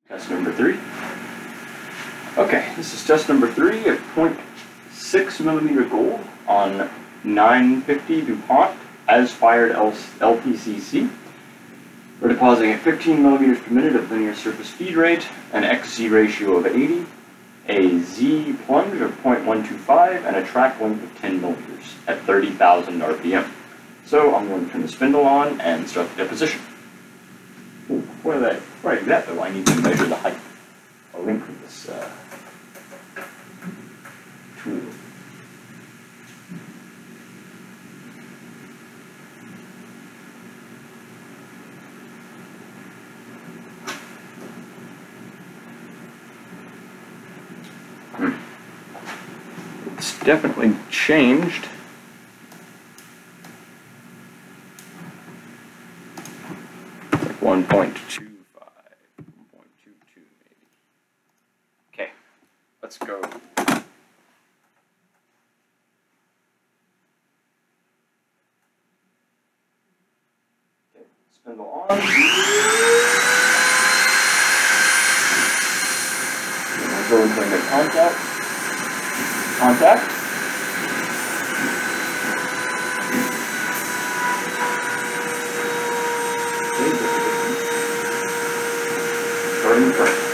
Test number 3. Okay, this is test number 3 at 0.6mm gold on 950 DuPont as fired LPCC. We're depositing at 15mm per minute of linear surface feed rate, an XZ ratio of 80, a Z plunge of 0.125, and a track length of 10mm at 30,000 RPM. So I'm going to turn the spindle on and start the deposition. Ooh, before I do that though, I need to measure the height or length of this tool. It's definitely changed. Like 1.25, 1.22 maybe. Okay, let's go. Okay, spindle on. We'll go until we make contact. Contact. Okay, starting the current.